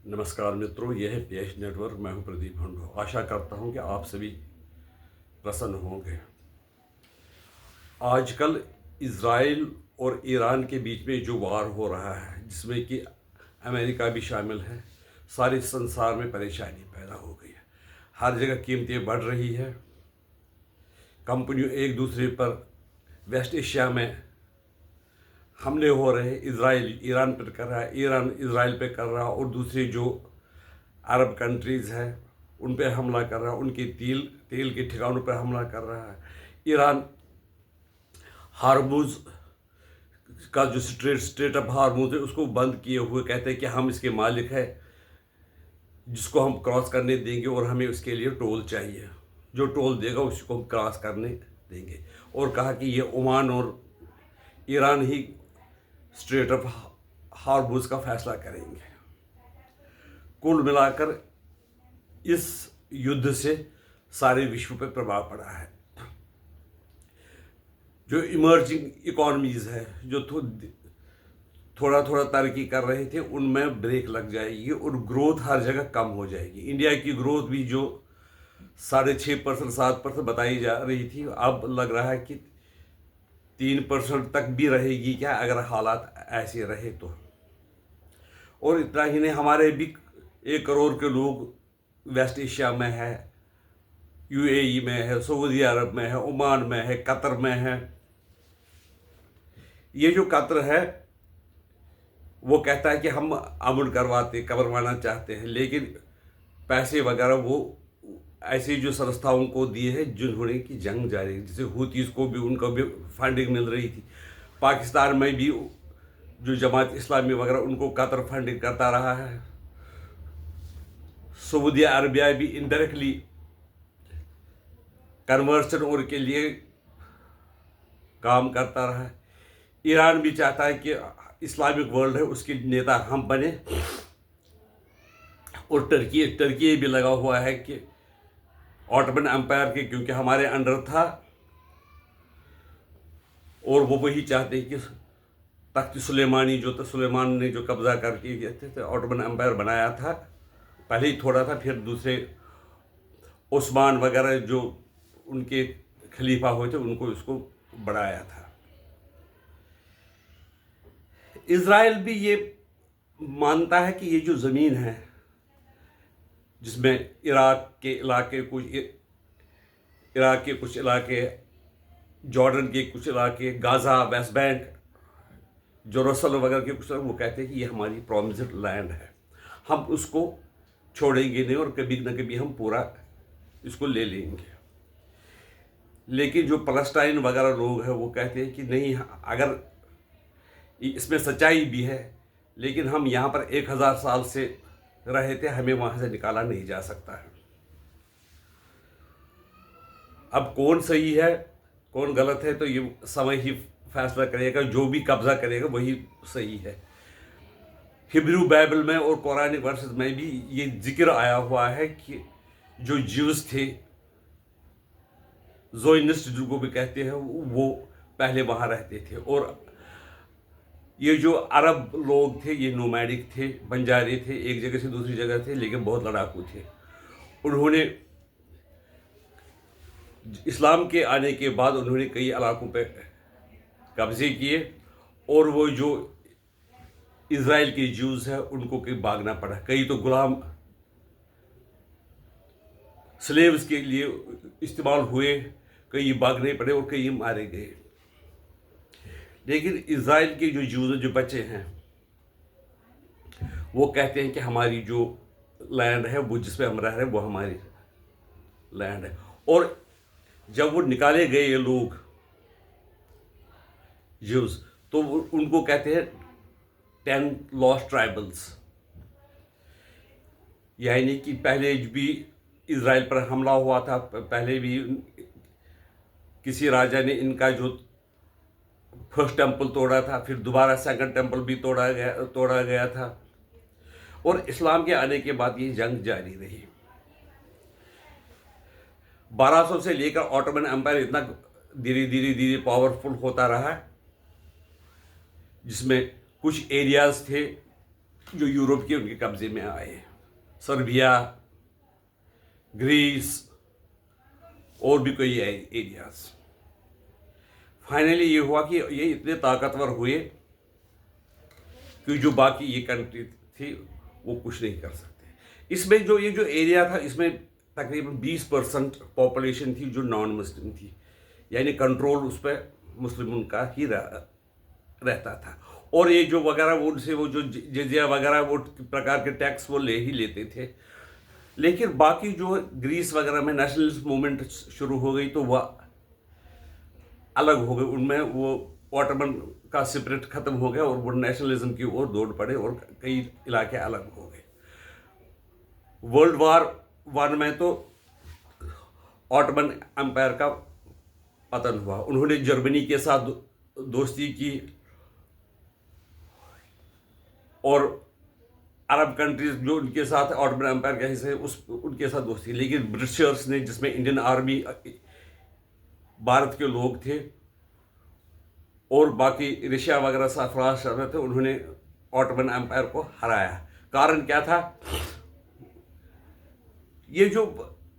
नमस्कार मित्रों, यह है पीएच नेटवर्क। मैं हूं प्रदीप हंडो। आशा करता हूं कि आप सभी प्रसन्न होंगे। आजकल इज़राइल और ईरान के बीच में जो वार हो रहा है, जिसमें कि अमेरिका भी शामिल है, सारे संसार में परेशानी पैदा हो गई है। हर जगह कीमतें बढ़ रही है। कंपनियों एक दूसरे पर वेस्ट एशिया में हमले हो रहे हैं। इज़राइल ईरान पर कर रहा है, ईरान इज़राइल पे कर रहा है, और दूसरी जो अरब कंट्रीज़ हैं उन पे हमला कर रहा है, उनके तेल के ठिकानों पर हमला कर रहा है। ईरान हार्मुज़ का जो स्ट्रेट ऑफ हार्मुज़ है उसको बंद किए हुए कहते हैं कि हम इसके मालिक हैं, जिसको हम क्रॉस करने देंगे और हमें उसके लिए टोल चाहिए। जो टोल देगा उसको हम क्रॉस करने देंगे। और कहा कि ये ओमान और ईरान ही स्ट्रेट ऑफ हार्मुज़ का फैसला करेंगे। कुल मिलाकर इस युद्ध से सारे विश्व पर प्रभाव पड़ा है। जो इमर्जिंग इकोनॉमीज़ है, जो थोड़ा थोड़ा तरक्की कर रहे थे, उनमें ब्रेक लग जाएगी और ग्रोथ हर जगह कम हो जाएगी। इंडिया की ग्रोथ भी जो 6.5% 7% बताई जा रही थी, अब लग रहा है कि 3% तक भी रहेगी क्या, अगर हालात ऐसे रहे तो। और इतना ही नहीं, हमारे भी 1 करोड़ के लोग वेस्ट एशिया में है, यूएई में है, सऊदी अरब में है, ओमान में है, कतर में है। ये जो कतर है वो कहता है कि हम अमन करवाना चाहते हैं, लेकिन पैसे वगैरह वो ऐसी जो संस्थाओं को दिए हैं जिन्होंने की जंग जारी, जैसे हुतीस को भी उनको भी फंडिंग मिल रही थी। पाकिस्तान में भी जो जमात इस्लामी वगैरह, उनको कतर फंडिंग करता रहा है। सऊदी अरबिया भी इनडायरेक्टली कन्वर्सन और के लिए काम करता रहा है। ईरान भी चाहता है कि इस्लामिक वर्ल्ड है उसके नेता हम बने। और टर्की भी लगा हुआ है कि ऑटोमन एम्पायर के, क्योंकि हमारे अंडर था, और वो वही चाहते हैं कि तख्त सुलेमानी जो था, सुलेमान ने जो कब्जा करके थे ऑटोमन एम्पायर बनाया था, पहले ही थोड़ा था, फिर दूसरे उस्मान वगैरह जो उनके खलीफा हुए थे उनको इसको बढ़ाया था। इज़राइल भी ये मानता है कि ये जो ज़मीन है, जिसमें इराक के कुछ इलाके, जॉर्डन के कुछ इलाके, गाज़ा, वेस्ट बैंक, जेरूसलम वगैरह के कुछ, वो कहते हैं कि ये हमारी प्रॉमिस्ड लैंड है, हम उसको छोड़ेंगे नहीं और कभी ना कभी हम पूरा इसको ले लेंगे। लेकिन जो पलस्टाइन वगैरह लोग हैं वो कहते हैं कि नहीं, अगर इसमें सच्चाई भी है, लेकिन हम यहाँ पर 1000 साल से रहे थे, हमें वहाँ से निकाला नहीं जा सकता है। अब कौन सही है कौन गलत है तो ये समय ही फैसला करेगा। जो भी कब्जा करेगा वही सही है। हिब्रू बाइबल में और कुरानिक वर्सेस में भी ये जिक्र आया हुआ है कि जो ज्यूज थे, ज़ोनिस्ट जिनको भी कहते हैं, वो पहले वहाँ रहते थे। और ये जो अरब लोग थे ये नोमैडिक थे, बंजारे थे, एक जगह से दूसरी जगह थे, लेकिन बहुत लड़ाकू थे। उन्होंने इस्लाम के आने के बाद उन्होंने कई इलाकों पे कब्जे किए, और वो जो इज़राइल के ज्यूज़ हैं उनको कहीं भागना पड़ा। कई तो गुलाम स्लेव्स के लिए इस्तेमाल हुए, कई भागने पड़े और कई मारे गए। लेकिन इज़राइल के जो ज्यूज़ जो बचे हैं वो कहते हैं कि हमारी जो लैंड है, वो जिस पे हम रह रहे हैं, वो हमारी लैंड है। और जब वो निकाले गए ये लोग ज्यूज़, तो उनको कहते हैं 10 लॉस्ट ट्राइबल्स। यानी कि पहले भी इज़राइल पर हमला हुआ था, पहले भी किसी राजा ने इनका जो फर्स्ट टेंपल तोड़ा था, फिर दोबारा सेकंड टेंपल भी तोड़ा गया था। और इस्लाम के आने के बाद ये जंग जारी रही। 1200 से लेकर ऑटोमन एम्पायर इतना धीरे पावरफुल होता रहा, जिसमें कुछ एरियाज थे जो यूरोप के उनके कब्जे में आए, सर्बिया, ग्रीस और भी कई एरियाज। फाइनली ये हुआ कि ये इतने ताकतवर हुए कि जो बाकी ये कंट्री थी वो कुछ नहीं कर सकते। इसमें जो ये जो एरिया था, इसमें तकरीबन 20% पॉपुलेशन थी जो नॉन मुस्लिम थी, यानी कंट्रोल उस पर मुस्लिमों का ही रहता था। और ये जो वगैरह वो उनसे वो जो जजिया वगैरह वो प्रकार के टैक्स वो ले ही लेते थे। लेकिन बाकी जो ग्रीस वगैरह में नेशनलिस्ट मूवमेंट शुरू हो गई तो वह अलग हो गए, उनमें वो ऑटोमन का स्पिरिट खत्म हो गया और वो नेशनलिज्म की ओर दौड़ पड़े और कई इलाके अलग हो गए। वर्ल्ड वार 1 में तो ऑटोमन एम्पायर का पतन हुआ। उन्होंने जर्मनी के साथ दोस्ती की और अरब कंट्रीज जो उनके साथ ऑटोमन एम्पायर के हिस्से उनके साथ दोस्ती। लेकिन ब्रिटिशर्स ने, जिसमें इंडियन आर्मी, भारत के लोग थे और बाकी रशिया वगैरह राष्ट्र थे, उन्होंने ऑटोमन एम्पायर को हराया। कारण क्या था? ये जो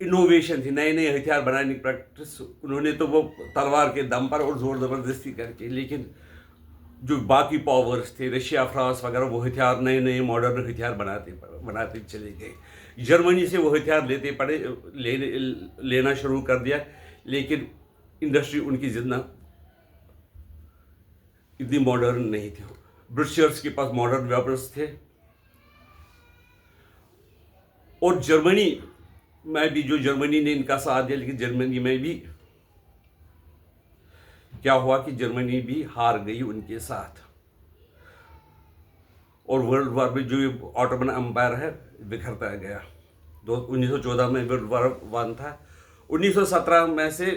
इनोवेशन थी, नए नए हथियार बनाने की प्रैक्टिस, उन्होंने तो वो तलवार के दम पर और जोर ज़बरदस्ती करके। लेकिन जो बाकी पावर्स थे, रशिया, फ्रांस वगैरह, वो हथियार नए नए मॉडर्न हथियार बनाते चले गए। जर्मनी से वो हथियार लेना शुरू कर दिया, लेकिन इंडस्ट्री उनकी जितना इतनी मॉडर्न नहीं थी। ब्रिटिशर्स के पास मॉडर्न वेपन्स थे। और जर्मनी में भी, जो जर्मनी ने इनका साथ दिया, लेकिन जर्मनी में भी क्या हुआ कि जर्मनी भी हार गई उनके साथ। और वर्ल्ड वार में जो ऑटोमन एम्पायर है बिखरता गया। 1914 में वर्ल्ड वार 1 था। 1917 में से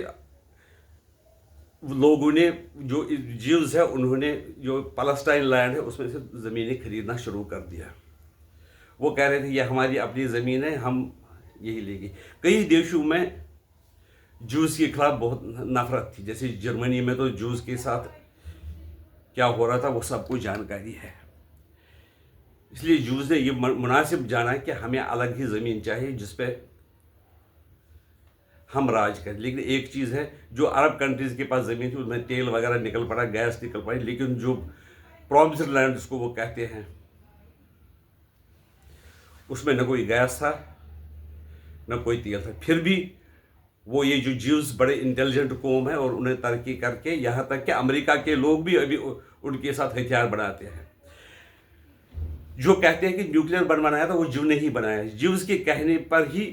लोगों ने, जो जीव्स है, उन्होंने जो पैलेस्टाइन लैंड है उसमें से ज़मीनें खरीदना शुरू कर दिया। वो कह रहे थे ये हमारी अपनी ज़मीन है, हम यही लेंगे। कई देशों में जूस के खिलाफ बहुत नफरत थी, जैसे जर्मनी में तो जूस के साथ क्या हो रहा था वो सबको जानकारी है। इसलिए जूस ने ये मुनासिब जाना कि हमें अलग ही ज़मीन चाहिए जिस पे हम राज करें। लेकिन एक चीज़ है, जो अरब कंट्रीज़ के पास ज़मीन थी उसमें तेल वगैरह निकल पड़ा, गैस निकल पड़ी, लेकिन जो प्रॉमिस्ड लैंड जिसको वो कहते हैं, उसमें न कोई गैस था न कोई तेल था। फिर भी वो ये जो ज्यूज बड़े इंटेलिजेंट कौम है और उन्हें तरक्की करके यहाँ तक कि अमेरिका के लोग भी अभी उनके साथ हथियार बनाते हैं। जो कहते हैं कि न्यूक्लियर बम बनाया था, वो ज्यू ने ही बनाया। ज्यूज के कहने पर ही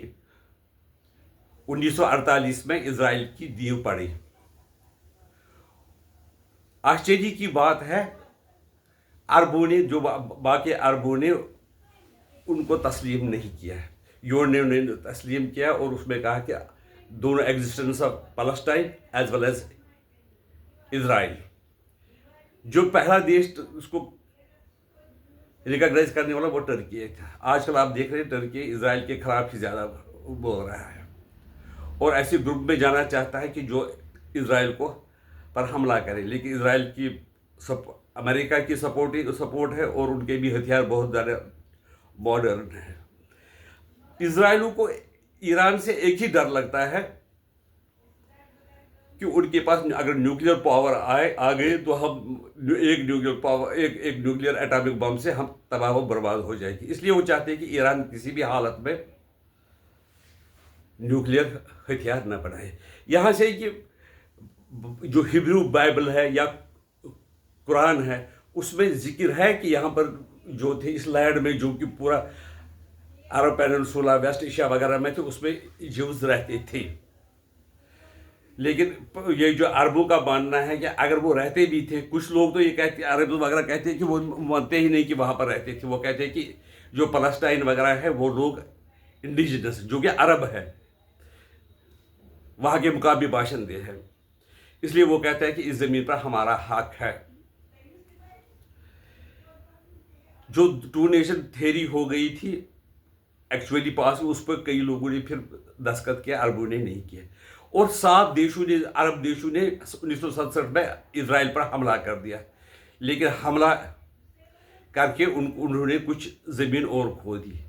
1948 में इजराइल की नींव पड़ी। आश्चर्य की बात है, अरबों ने, जो बाकी अरबों ने उनको तस्लीम नहीं किया है। यूएन ने तस्लीम किया और उसमें कहा कि दोनों existence of Palestine as well as Israel. जो पहला देश उसको रिकॉग्नाइज करने वाला वो टर्की था। आजकल आप देख रहे हैं टर्की इजराइल के खिलाफ ही ज़्यादा बोल रहा है और ऐसे ग्रुप में जाना चाहता है कि जो इजराइल को पर हमला करे। लेकिन इजराइल की अमेरिका की सपोर्ट है और उनके भी हथियार बहुत ज़्यादा मॉडर्न है। इजराइलों को ईरान से एक ही डर लगता है कि उनके पास अगर न्यूक्लियर पावर आ गए तो हम एक न्यूक्लियर एटॉमिक बम से हम तबाह व बर्बाद हो जाएगी। इसलिए वो चाहते हैं कि ईरान किसी भी हालत में न्यूक्लियर हथियार न बनाए। यहाँ से कि जो हिब्रू बाइबल है या कुरान है उसमें जिक्र है कि यहाँ पर जो थे इस लैंड में, जो कि पूरा अरब पेनिनसुला, वेस्ट एशिया वगैरह में थे, उसमें ज्यूज रहते थे। लेकिन ये जो अरबों का मानना है कि अगर वो रहते भी थे, कुछ लोग तो ये कहते, अरब वगैरह कहते हैं कि वो मानते ही नहीं कि वहाँ पर रहते थे। वो कहते हैं कि जो पैलेस्टाइन वगैरह है वो लोग इंडिजिनस, जो कि अरब है, वहाँ के मुकाबले बाशिंदे हैं। इसलिए वो कहते हैं कि इस ज़मीन पर हमारा हक है। जो टू नेशन थ्योरी हो गई थी एक्चुअली पास, उस पर कई लोगों ने फिर दस्तखत किया, अरबों ने नहीं किया। और 7 देशों ने, अरब देशों ने 1967 में इजराइल पर हमला कर दिया। लेकिन हमला करके उन्होंने कुछ ज़मीन और खो दी।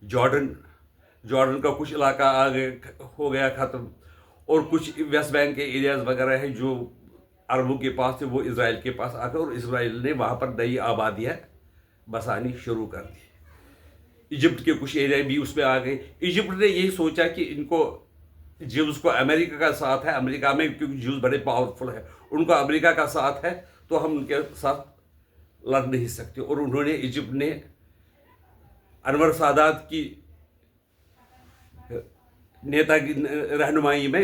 जॉर्डन का कुछ इलाका आगे हो गया ख़त्म, और कुछ वेस्ट बैंक के एरियाज़ वगैरह है जो अरबों के पास थे, वो इसराइल के पास आकर, और इसराइल ने वहाँ पर नई आबादियाँ बसानी शुरू कर दी। इजिप्ट के कुछ एरिया भी उसमें आ गए। इजिप्ट ने यही सोचा कि इनको ज्यूज़ को अमेरिका का साथ है, अमेरिका में क्योंकि ज्यूज़ बड़े पावरफुल है, उनको अमेरिका का साथ है, तो हम उनके साथ लड़ नहीं सकते। और उन्होंने इजिप्ट ने अनवर सादात की नेता की रहनुमाई में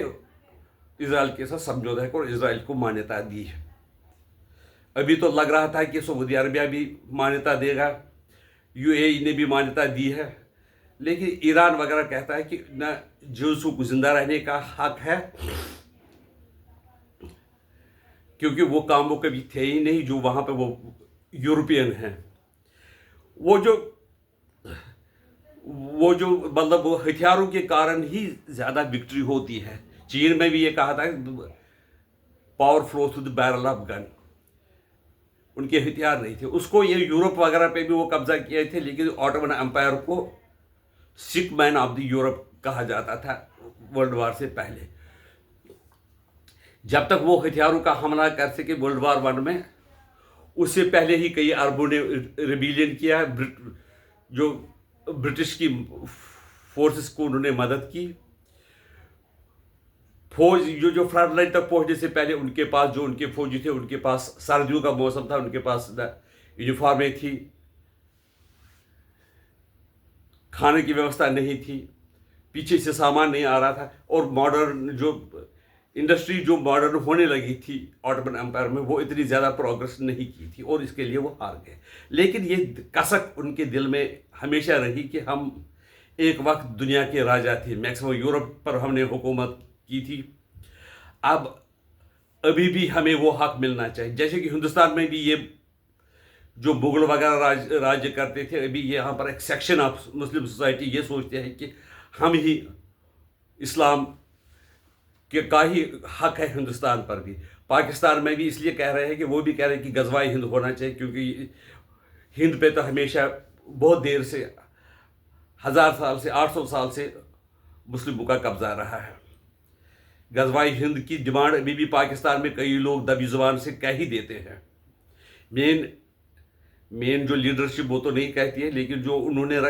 इसराइल के साथ समझौता है और इसराइल को मान्यता दी है। अभी तो लग रहा था कि सऊदी अरबिया भी मान्यता देगा, यूएई ने भी मान्यता दी है, लेकिन ईरान वगैरह कहता है कि न ज्यूज़ को जिंदा रहने का हक है, क्योंकि वो काम वो कभी थे ही नहीं, जो वहाँ पे वो यूरोपियन हैं। वो जो मतलब वो हथियारों के कारण ही ज़्यादा विक्ट्री होती है। चीन में भी ये कहा था power flow through the barrel of gun, उनके हथियार नहीं थे। उसको ये यूरोप वगैरह पे भी वो कब्जा किए थे, लेकिन ऑटोमन एम्पायर को सिक मैन ऑफ द यूरोप कहा जाता था वर्ल्ड वार से पहले। जब तक वो हथियारों का हमला कर सके वर्ल्ड वार 1 में, उससे पहले ही कई अरबों ने रिबेलियन किया। जो ब्रिटिश की फोर्सेस को उन्होंने मदद की। फौज जो फ्रंट लाइन तक पहुंचने से पहले उनके पास जो उनके फौजी थे, उनके पास सर्दियों का मौसम था, उनके पास यूनिफॉर्में थी, खाने की व्यवस्था नहीं थी, पीछे से सामान नहीं आ रहा था, और मॉडर्न जो इंडस्ट्री जो मॉडर्न होने लगी थी ऑटोमन एम्पायर में, वो इतनी ज़्यादा प्रोग्रेस नहीं की थी, और इसके लिए वो हार गए। लेकिन ये कसक उनके दिल में हमेशा रही कि हम एक वक्त दुनिया के राजा थे, मैक्सिमम यूरोप पर हमने हुकूमत की थी, अब अभी भी हमें वो हक मिलना चाहिए। जैसे कि हिंदुस्तान में भी ये जो मुगल वगैरह राज्य करते थे, अभी यहाँ पर एक सेक्शन ऑफ मुस्लिम सोसाइटी ये सोचते हैं कि हम ही इस्लाम का ही हक है हिंदुस्तान पर भी। पाकिस्तान में भी इसलिए कह रहे हैं कि वो भी कह रहे हैं कि गजवाए हिंद होना चाहिए, क्योंकि हिंद पे तो हमेशा बहुत देर से 1000 साल से 800 साल से मुस्लिमों का कब्जा रहा है। गजवाई हिंद की डिमांड अभी भी पाकिस्तान में कई लोग दबी जुबान से कह ही देते हैं। मेन जो लीडरशिप वो तो नहीं कहती है, लेकिन जो उन्होंने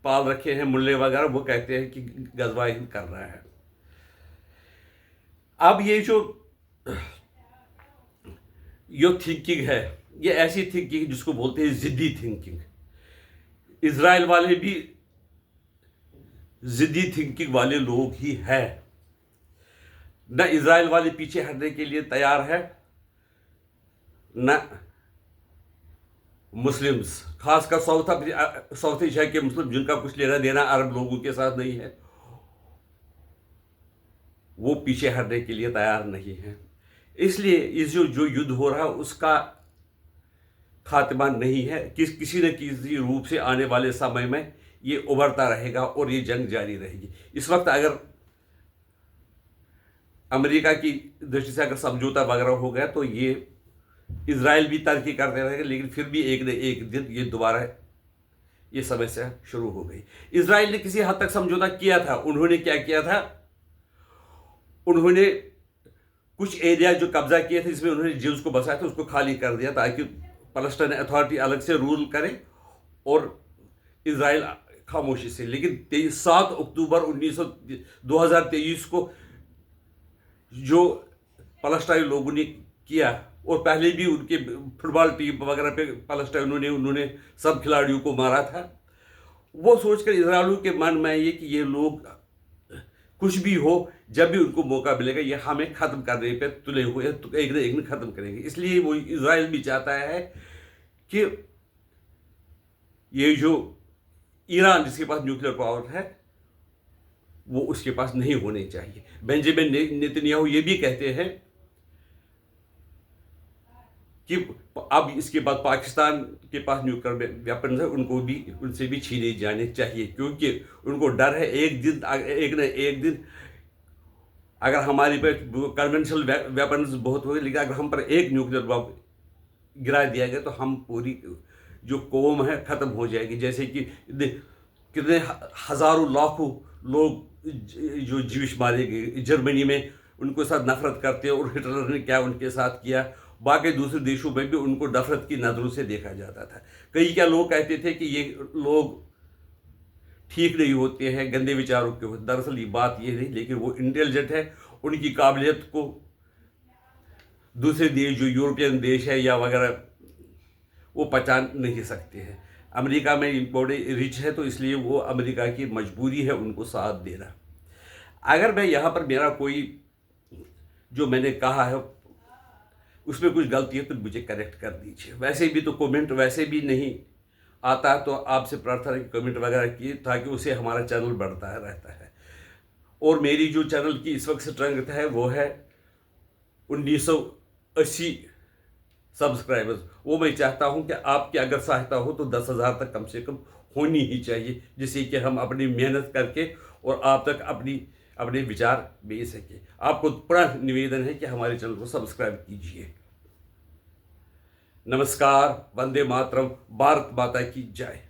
पाल रखे हैं मुल्ले वगैरह, वो कहते हैं कि गजवाई हिंद कर रहा है। अब ये थिंकिंग है, ये ऐसी थिंकिंग जिसको बोलते हैं जिद्दी थिंकिंग। इजराइल वाले भी जिद्दी थिंकिंग वाले लोग ही हैं। न इजराइल वाले पीछे हटने के लिए तैयार है, न मुस्लिम्स, खासकर साउथ एशिया के मुस्लिम जिनका कुछ लेना देना अरब लोगों के साथ नहीं है, वो पीछे हटने के लिए तैयार नहीं है। इसलिए इस जो युद्ध हो रहा है उसका खात्मा नहीं है, किसी न किसी रूप से आने वाले समय में ये उभरता रहेगा और ये जंग जारी रहेगी। इस वक्त अगर अमेरिका की दृष्टि से अगर समझौता वगैरह हो गया तो ये इजराइल भी तरक्की करते रहेगा, लेकिन फिर भी एक न एक दिन ये दोबारा ये समस्या शुरू हो गई। इजराइल ने किसी हद तक समझौता किया था। उन्होंने क्या किया था, उन्होंने कुछ एरिया जो कब्जा किए थे जिसमें उन्होंने ज्यूज को बसाया था उसको खाली कर दिया, ताकि पैलेस्टाइन अथॉरिटी अलग से रूल करे और इजराइल खामोशी से। लेकिन 7 अक्टूबर 2023 को जो पैलेस्टाइन लोगों ने किया, और पहले भी उनके फुटबॉल टीम वगैरह पे पैलेस्टाइन उन्होंने सब खिलाड़ियों को मारा था, वो सोचकर इजराइलियों के मन में ये कि ये लोग कुछ भी हो, जब भी उनको मौका मिलेगा ये हमें ख़त्म करने पे तुले हुए हैं, तो एक न एक दिन ख़त्म करेंगे। इसलिए वो इजराइल भी चाहता है कि ये जो ईरान जिसके पास न्यूक्लियर पावर है वो उसके पास नहीं होने चाहिए। बेंजामिन नेतन्याहू ये भी कहते हैं कि अब इसके बाद पाकिस्तान के पास न्यूक्लियर वेपन्स है, उनको भी उनसे भी छीने जाने चाहिए, क्योंकि उनको डर है एक न एक दिन अगर हमारे पे कन्वेंशनल वेपन्स बहुत हो गए, लेकिन अगर हम पर एक न्यूक्लियर बम गिरा दिया गया तो हम पूरी जो कौम है ख़त्म हो जाएगी। जैसे कि कितने हज़ारों लाखों लोग जो जीविश मारे गए जर्मनी में, उनको साथ नफरत करते हैं, और हिटलर ने क्या उनके साथ किया, बाकी दूसरे देशों में भी उनको नफरत की नज़रों से देखा जाता था। कई क्या लोग कहते थे कि ये लोग ठीक नहीं होते हैं, गंदे विचारों के होते। दरअसल ये बात ये नहीं, लेकिन वो इंटेलिजेंट है, उनकी काबिलियत को दूसरे देश जो यूरोपियन देश है या वगैरह वो पहचान नहीं सकते हैं। अमेरिका में बड़े रिच है, तो इसलिए वो अमेरिका की मजबूरी है उनको साथ देना। अगर मैं यहाँ पर मेरा कोई जो मैंने कहा है उसमें कुछ गलती है तो मुझे करेक्ट कर दीजिए। वैसे भी तो कमेंट वैसे भी नहीं आता, तो आपसे प्रार्थना है कि कमेंट वगैरह की, ताकि उससे हमारा चैनल बढ़ता रहता है। और मेरी जो चैनल की इस वक्त स्ट्रेंथ है वो है 1980 सब्सक्राइबर्स। वो मैं चाहता हूं कि आपकी अगर सहायता हो तो 10,000 तक कम से कम होनी ही चाहिए, जिससे कि हम अपनी मेहनत करके और आप तक अपने विचार भेज सके। आपको पुनः निवेदन है कि हमारे चैनल को सब्सक्राइब कीजिए। नमस्कार, वंदे मातरम, भारत माता की जय।